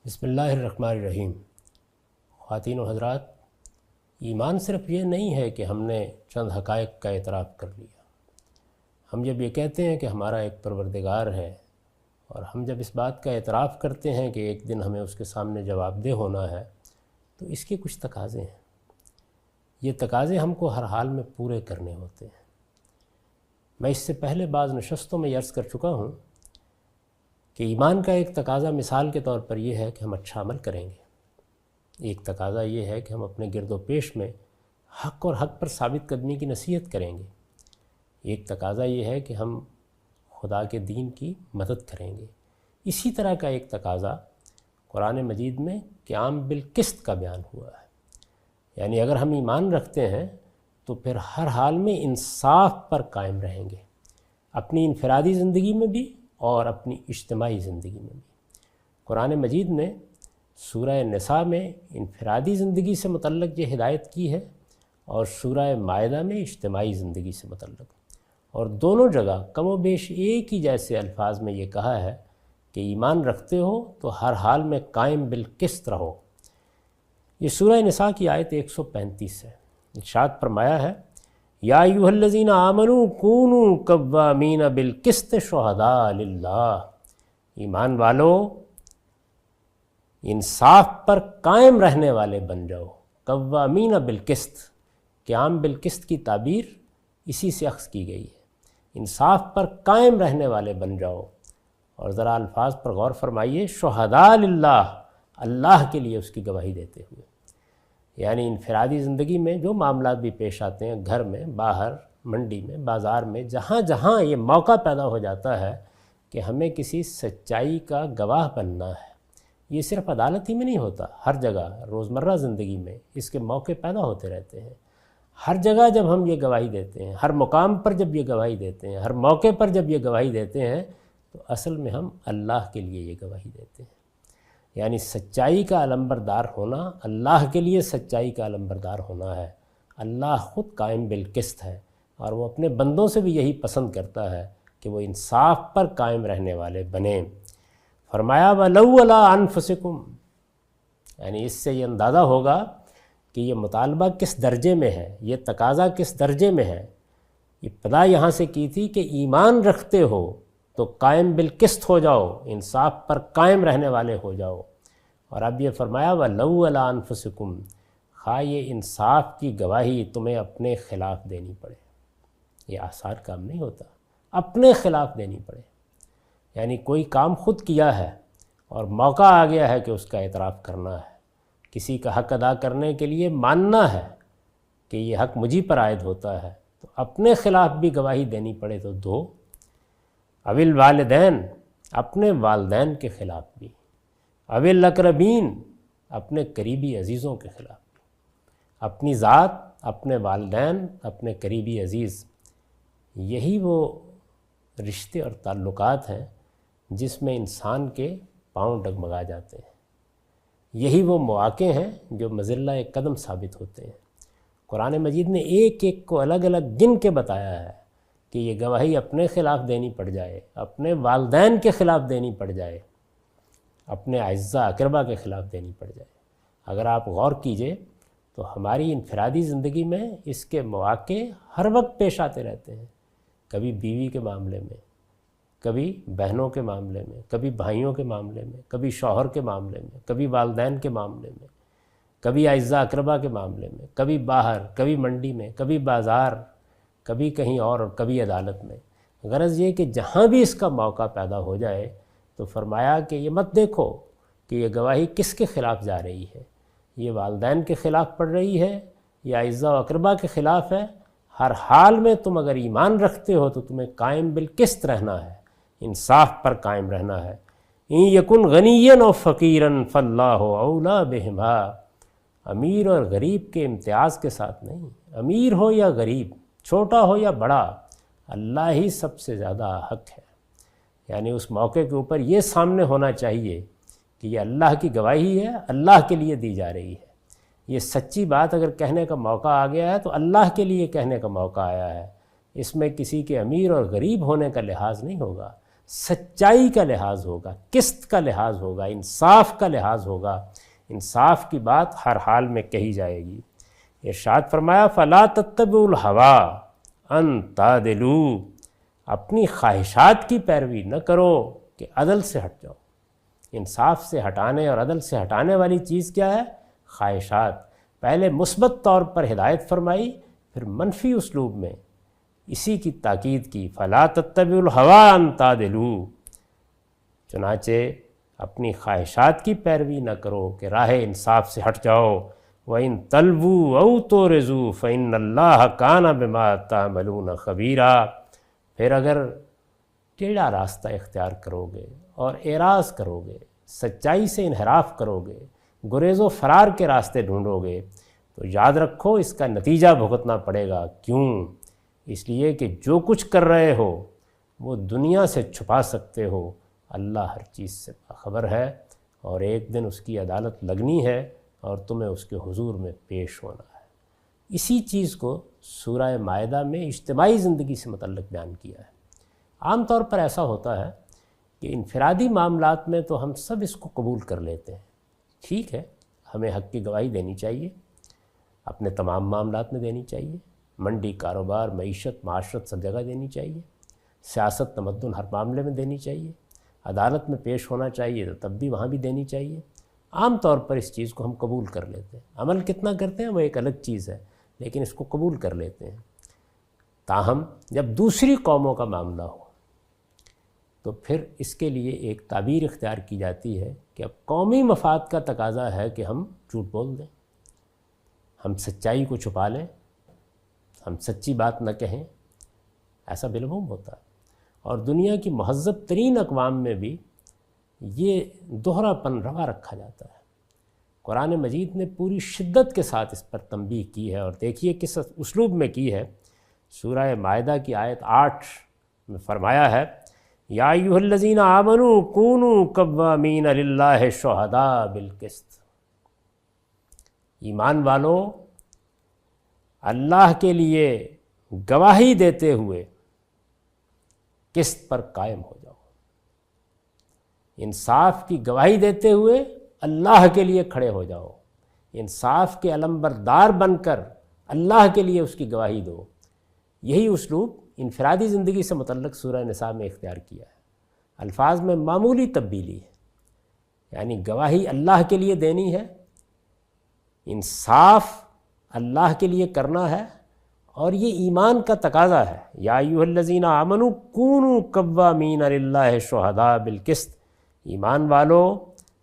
بسم اللہ الرحمن الرحیم۔ خواتین و حضرات، ایمان صرف یہ نہیں ہے کہ ہم نے چند حقائق کا اعتراف کر لیا۔ ہم جب یہ کہتے ہیں کہ ہمارا ایک پروردگار ہے اور ہم جب اس بات کا اعتراف کرتے ہیں کہ ایک دن ہمیں اس کے سامنے جواب دہ ہونا ہے، تو اس کے کچھ تقاضے ہیں۔ یہ تقاضے ہم کو ہر حال میں پورے کرنے ہوتے ہیں۔ میں اس سے پہلے بعض نشستوں میں عرض کر چکا ہوں کہ ایمان کا ایک تقاضا مثال کے طور پر یہ ہے کہ ہم اچھا عمل کریں گے۔ ایک تقاضا یہ ہے کہ ہم اپنے گرد و پیش میں حق اور حق پر ثابت قدمی کی نصیحت کریں گے۔ ایک تقاضا یہ ہے کہ ہم خدا کے دین کی مدد کریں گے۔ اسی طرح کا ایک تقاضا قرآن مجید میں قیام بالقسط کا بیان ہوا ہے۔ یعنی اگر ہم ایمان رکھتے ہیں تو پھر ہر حال میں انصاف پر قائم رہیں گے، اپنی انفرادی زندگی میں بھی اور اپنی اجتماعی زندگی میں بھی۔ قرآن مجید نے سورہ نساء میں انفرادی زندگی سے متعلق یہ ہدایت کی ہے اور سورہ مائدہ میں اجتماعی زندگی سے متعلق، اور دونوں جگہ کم و بیش ایک ہی جیسے الفاظ میں یہ کہا ہے کہ ایمان رکھتے ہو تو ہر حال میں قائم بالقسط رہو۔ یہ سورہ نساء کی آیت 135 ہے۔ ارشاد فرمایا ہے، یا ایھا الذین آمنوا کونوا قوامین بالقسط شہداء للہ، ایمان والو انصاف پر قائم رہنے والے بن جاؤ۔ قوامین بالقسط، قیام بالقسط کی تعبیر اسی سے اخذ کی گئی ہے، انصاف پر قائم رہنے والے بن جاؤ۔ اور ذرا الفاظ پر غور فرمائیے، شہداء للہ، اللہ کے لیے اس کی گواہی دیتے ہوئے۔ یعنی انفرادی زندگی میں جو معاملات بھی پیش آتے ہیں، گھر میں، باہر، منڈی میں، بازار میں، جہاں جہاں یہ موقع پیدا ہو جاتا ہے کہ ہمیں کسی سچائی کا گواہ بننا ہے، یہ صرف عدالت ہی میں نہیں ہوتا، ہر جگہ روزمرہ زندگی میں اس کے موقع پیدا ہوتے رہتے ہیں۔ ہر جگہ جب ہم یہ گواہی دیتے ہیں، ہر مقام پر جب یہ گواہی دیتے ہیں، ہر موقع پر جب یہ گواہی دیتے ہیں، تو اصل میں ہم اللہ کے لیے یہ گواہی دیتے ہیں۔ یعنی سچائی کا علمبردار ہونا، اللہ کے لیے سچائی کا علمبردار ہونا ہے۔ اللہ خود قائم بالقسط ہے اور وہ اپنے بندوں سے بھی یہی پسند کرتا ہے کہ وہ انصاف پر قائم رہنے والے بنیں۔ فرمایا وَلَوْ عَلَىٰ أَنفُسِكُمْ، یعنی اس سے یہ اندازہ ہوگا کہ یہ مطالبہ کس درجے میں ہے، یہ تقاضا کس درجے میں ہے۔ ابتدا یہاں سے کی تھی کہ ایمان رکھتے ہو تو قائم بالقسط ہو جاؤ، انصاف پر قائم رہنے والے ہو جاؤ، اور اب یہ فرمایا وَلَوْ عَلَىٰ أَنفُسِكُمْ، خواہ یہ انصاف کی گواہی تمہیں اپنے خلاف دینی پڑے۔ یہ آسان کام نہیں ہوتا، اپنے خلاف دینی پڑے۔ یعنی کوئی کام خود کیا ہے اور موقع آ گیا ہے کہ اس کا اعتراف کرنا ہے، کسی کا حق ادا کرنے کے لیے ماننا ہے کہ یہ حق مجھی پر عائد ہوتا ہے، تو اپنے خلاف بھی گواہی دینی پڑے تو دو۔ اوی الوالدین، اپنے والدین کے خلاف بھی، اوی الاقربین، اپنے قریبی عزیزوں کے خلاف بھی۔ اپنی ذات، اپنے والدین، اپنے قریبی عزیز، یہی وہ رشتے اور تعلقات ہیں جس میں انسان کے پاؤں ڈگمگا جاتے ہیں۔ یہی وہ مواقع ہیں جو مذلہ قدم ثابت ہوتے ہیں۔ قرآن مجید نے ایک ایک کو الگ الگ گن کے بتایا ہے کہ یہ گواہی اپنے خلاف دینی پڑ جائے، اپنے والدین کے خلاف دینی پڑ جائے، اپنے اعزاء اقربا کے خلاف دینی پڑ جائے۔ اگر آپ غور کیجئے تو ہماری انفرادی زندگی میں اس کے مواقع ہر وقت پیش آتے رہتے ہیں، کبھی بیوی کے معاملے میں، کبھی بہنوں کے معاملے میں، کبھی بھائیوں کے معاملے میں، کبھی شوہر کے معاملے میں، کبھی والدین کے معاملے میں، کبھی اعزاء اقربا کے معاملے میں، کبھی باہر، کبھی منڈی میں، کبھی بازار، کبھی کہیں اور کبھی عدالت میں۔ غرض یہ کہ جہاں بھی اس کا موقع پیدا ہو جائے تو فرمایا کہ یہ مت دیکھو کہ یہ گواہی کس کے خلاف جا رہی ہے، یہ والدین کے خلاف پڑ رہی ہے یا اعزاء و اقربا کے خلاف ہے۔ ہر حال میں تم اگر ایمان رکھتے ہو تو تمہیں قائم بالقسط رہنا ہے، انصاف پر قائم رہنا ہے۔ ان یکن غنیا و فقیرا فاللہ اولیٰ بہما، امیر اور غریب کے امتیاز کے ساتھ نہیں، امیر ہو یا غریب، چھوٹا ہو یا بڑا، اللہ ہی سب سے زیادہ حق ہے۔ یعنی اس موقع کے اوپر یہ سامنے ہونا چاہیے کہ یہ اللہ کی گواہی ہے، اللہ کے لیے دی جا رہی ہے۔ یہ سچی بات اگر کہنے کا موقع آ گیا ہے تو اللہ کے لیے کہنے کا موقع آیا ہے، اس میں کسی کے امیر اور غریب ہونے کا لحاظ نہیں ہوگا۔ سچائی کا لحاظ ہوگا، قسط کا لحاظ ہوگا، انصاف کا لحاظ ہوگا، انصاف کی بات ہر حال میں کہی جائے گی۔ ارشاد فرمایا فَلَا تَتَّبِعُوا الْهَوَىٰ أَن تَعْدِلُوا، اپنی خواہشات کی پیروی نہ کرو کہ عدل سے ہٹ جاؤ۔ انصاف سے ہٹانے اور عدل سے ہٹانے والی چیز کیا ہے؟ خواہشات۔ پہلے مثبت طور پر ہدایت فرمائی، پھر منفی اسلوب میں اسی کی تاکید کی، فَلَا تَتَّبِعُوا الْهَوَىٰ أَن تَعْدِلُوا، چنانچہ اپنی خواہشات کی پیروی نہ کرو کہ راہ انصاف سے ہٹ جاؤ۔ وَإِن تَلْوُوا أَوْ تُعْرِضُوا فَإِنَّ اللَّهَ كَانَ بِمَا تَعْمَلُونَ خَبِيرًا، پھر اگر ٹیڑھا راستہ اختیار کرو گے اور اعراض کرو گے، سچائی سے انحراف کرو گے، گریز و فرار کے راستے ڈھونڈو گے، تو یاد رکھو اس کا نتیجہ بھگتنا پڑے گا۔ کیوں؟ اس لیے کہ جو کچھ کر رہے ہو وہ دنیا سے چھپا سکتے ہو، اللہ ہر چیز سے باخبر ہے، اور ایک دن اس کی عدالت لگنی ہے اور تمہیں اس کے حضور میں پیش ہونا ہے۔ اسی چیز کو سورہ مائدہ میں اجتماعی زندگی سے متعلق بیان کیا ہے۔ عام طور پر ایسا ہوتا ہے کہ انفرادی معاملات میں تو ہم سب اس کو قبول کر لیتے ہیں، ٹھیک ہے، ہمیں حق کی گواہی دینی چاہیے، اپنے تمام معاملات میں دینی چاہیے، منڈی، کاروبار، معیشت، معاشرت سب جگہ دینی چاہیے، سیاست، تمدن ہر معاملے میں دینی چاہیے، عدالت میں پیش ہونا چاہیے تو تب بھی وہاں بھی دینی چاہیے۔ عام طور پر اس چیز کو ہم قبول کر لیتے ہیں، عمل کتنا کرتے ہیں وہ ایک الگ چیز ہے، لیکن اس کو قبول کر لیتے ہیں۔ تاہم جب دوسری قوموں کا معاملہ ہو تو پھر اس کے لیے ایک تعبیر اختیار کی جاتی ہے کہ اب قومی مفاد کا تقاضا ہے کہ ہم جھوٹ بول دیں، ہم سچائی کو چھپا لیں، ہم سچی بات نہ کہیں، ایسا بالعموم ہوتا ہے۔ اور دنیا کی مہذب ترین اقوام میں بھی یہ دوہرا پن روا رکھا جاتا ہے۔ قرآن مجید نے پوری شدت کے ساتھ اس پر تنبیہ کی ہے، اور دیکھیے کس اسلوب میں کی ہے۔ سورہ مائدہ کی آیت 8 میں فرمایا ہے یا ایھا الذین آمنوا کونوا قوامین للہ شہداء بالقسط، ایمان والو اللہ کے لیے گواہی دیتے ہوئے قسط پر قائم ہو جاؤ، انصاف کی گواہی دیتے ہوئے اللہ کے لیے کھڑے ہو جاؤ، انصاف کے علمبردار بن کر اللہ کے لیے اس کی گواہی دو۔ یہی اسلوب انفرادی زندگی سے متعلق سورہ نساء میں اختیار کیا ہے۔ الفاظ میں معمولی تبدیلی ہے، یعنی گواہی اللہ کے لیے دینی ہے، انصاف اللہ کے لیے کرنا ہے، اور یہ ایمان کا تقاضا ہے۔ یا ایھا الذین آمنوا کونوا قوامین للہ شہداء بالقسط، ایمان والو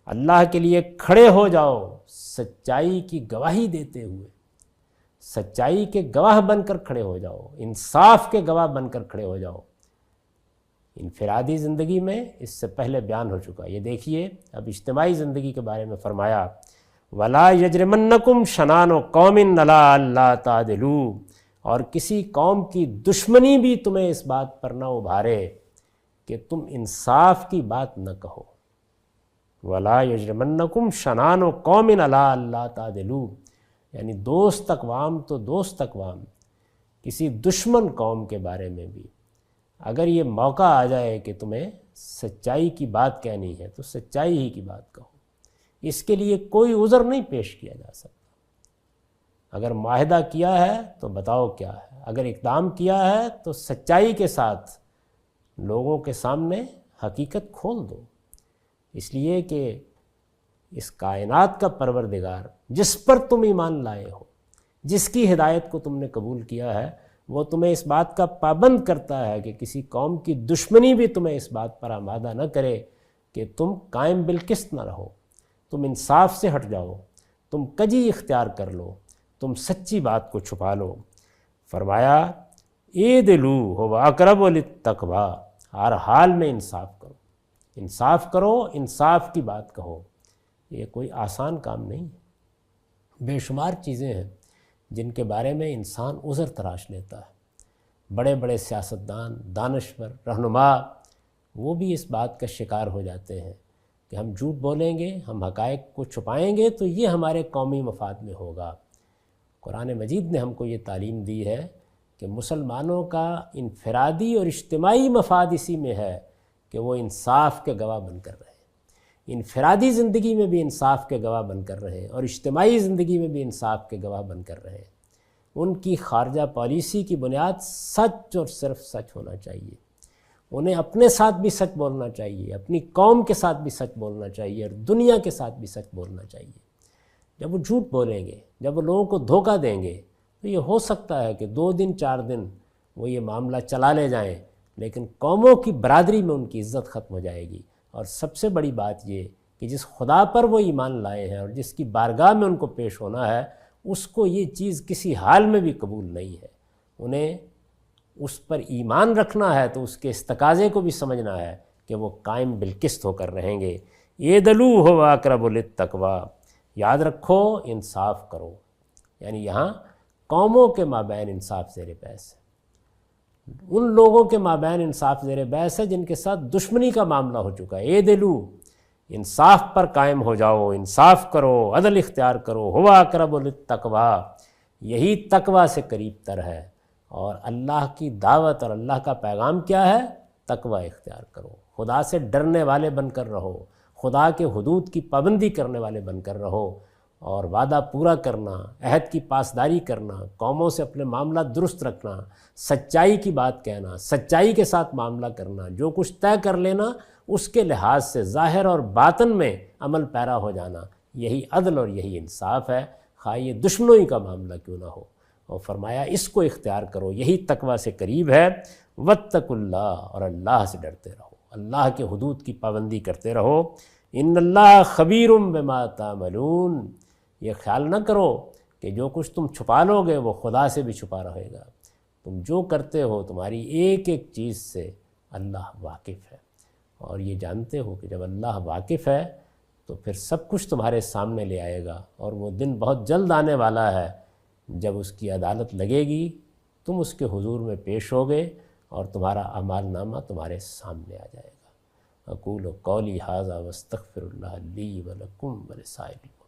اللہ کے لیے کھڑے ہو جاؤ سچائی کی گواہی دیتے ہوئے، سچائی کے گواہ بن کر کھڑے ہو جاؤ، انصاف کے گواہ بن کر کھڑے ہو جاؤ۔ انفرادی زندگی میں اس سے پہلے بیان ہو چکا، یہ دیکھیے اب اجتماعی زندگی کے بارے میں فرمایا وَلَا يَجْرِمَنَّكُمْ شَنَانُ قَوْمٍ عَلَىٰ أَلَّا تَعْدِلُوا، اور کسی قوم کی دشمنی بھی تمہیں اس بات پر نہ ابھارے کہ تم انصاف کی بات نہ کہو۔ وَلَا يَجْرِمَنَّكُمْ شَنَانُ قَوْمٍ عَلَىٰ أَلَّا تَعْدِلُوا، یعنی دوست اقوام تو دوست اقوام، کسی دشمن قوم کے بارے میں بھی اگر یہ موقع آ جائے کہ تمہیں سچائی کی بات کہنی ہے تو سچائی ہی کی بات کہو، اس کے لیے کوئی عذر نہیں پیش کیا جا سکتا۔ اگر معاہدہ کیا ہے تو بتاؤ کیا ہے، اگر اقدام کیا ہے تو سچائی کے ساتھ لوگوں کے سامنے حقیقت کھول دو، اس لیے کہ اس کائنات کا پروردگار جس پر تم ایمان لائے ہو، جس کی ہدایت کو تم نے قبول کیا ہے، وہ تمہیں اس بات کا پابند کرتا ہے کہ کسی قوم کی دشمنی بھی تمہیں اس بات پر آمادہ نہ کرے کہ تم قائم بالقسط نہ رہو، تم انصاف سے ہٹ جاؤ، تم کجی اختیار کر لو، تم سچی بات کو چھپا لو۔ فرمایا اعدلوا هو اقرب للتقویٰ، ہر حال میں انصاف کرو، انصاف کرو، انصاف کی بات کہو۔ یہ کوئی آسان کام نہیں ہے، بے شمار چیزیں ہیں جن کے بارے میں انسان عذر تراش لیتا ہے۔ بڑے بڑے سیاستدان، دانشور، رہنما، وہ بھی اس بات کا شکار ہو جاتے ہیں کہ ہم جھوٹ بولیں گے، ہم حقائق کو چھپائیں گے تو یہ ہمارے قومی مفاد میں ہوگا۔ قرآن مجید نے ہم کو یہ تعلیم دی ہے کہ مسلمانوں کا انفرادی اور اجتماعی مفاد اسی میں ہے کہ وہ انصاف کے گواہ بن کر رہے، انفرادی زندگی میں بھی انصاف کے گواہ بن کر رہے اور اجتماعی زندگی میں بھی انصاف کے گواہ بن کر رہے۔ ان کی خارجہ پالیسی کی بنیاد سچ اور صرف سچ ہونا چاہیے۔ انہیں اپنے ساتھ بھی سچ بولنا چاہیے، اپنی قوم کے ساتھ بھی سچ بولنا چاہیے اور دنیا کے ساتھ بھی سچ بولنا چاہیے۔ جب وہ جھوٹ بولیں گے، جب وہ لوگوں کو دھوکہ دیں گے، تو یہ ہو سکتا ہے کہ 2 دن 4 دن وہ یہ معاملہ چلا لے جائیں، لیکن قوموں کی برادری میں ان کی عزت ختم ہو جائے گی۔ اور سب سے بڑی بات یہ کہ جس خدا پر وہ ایمان لائے ہیں اور جس کی بارگاہ میں ان کو پیش ہونا ہے، اس کو یہ چیز کسی حال میں بھی قبول نہیں ہے۔ انہیں اس پر ایمان رکھنا ہے تو اس کے اس تقاضے کو بھی سمجھنا ہے کہ وہ قائم بالقسط ہو کر رہیں گے۔ اعدلوا هو اقرب للتقوی، یاد رکھو انصاف کرو، یعنی یہاں قوموں کے مابین انصاف زیر بحث ہے، ان لوگوں کے مابین انصاف زیر بحث ہے جن کے ساتھ دشمنی کا معاملہ ہو چکا ہے۔ اعدلوا، انصاف پر قائم ہو جاؤ، انصاف کرو، عدل اختیار کرو، هو اقرب للتقوی، یہی تقوی سے قریب تر ہے۔ اور اللہ کی دعوت اور اللہ کا پیغام کیا ہے؟ تقوی اختیار کرو، خدا سے ڈرنے والے بن کر رہو، خدا کے حدود کی پابندی کرنے والے بن کر رہو، اور وعدہ پورا کرنا، عہد کی پاسداری کرنا، قوموں سے اپنے معاملات درست رکھنا، سچائی کی بات کہنا، سچائی کے ساتھ معاملہ کرنا، جو کچھ طے کر لینا اس کے لحاظ سے ظاہر اور باطن میں عمل پیرا ہو جانا، یہی عدل اور یہی انصاف ہے، خواہ یہ دشمنی کا معاملہ کیوں نہ ہو۔ اور فرمایا اس کو اختیار کرو، یہی تقوی سے قریب ہے۔ واتقوا اللہ، اور اللہ سے ڈرتے رہو، اللہ کے حدود کی پابندی کرتے رہو۔ ان اللہ خبیر بما تعملون، یہ خیال نہ کرو کہ جو کچھ تم چھپا لو گے وہ خدا سے بھی چھپا رہے گا، تم جو کرتے ہو تمہاری ایک ایک چیز سے اللہ واقف ہے، اور یہ جانتے ہو کہ جب اللہ واقف ہے تو پھر سب کچھ تمہارے سامنے لے آئے گا، اور وہ دن بہت جلد آنے والا ہے جب اس کی عدالت لگے گی، تم اس کے حضور میں پیش ہوگے اور تمہارا اعمال نامہ تمہارے سامنے آ جائے گا۔ اقول قولی ھذا واستغفر اللہ لی ولکم ولسائر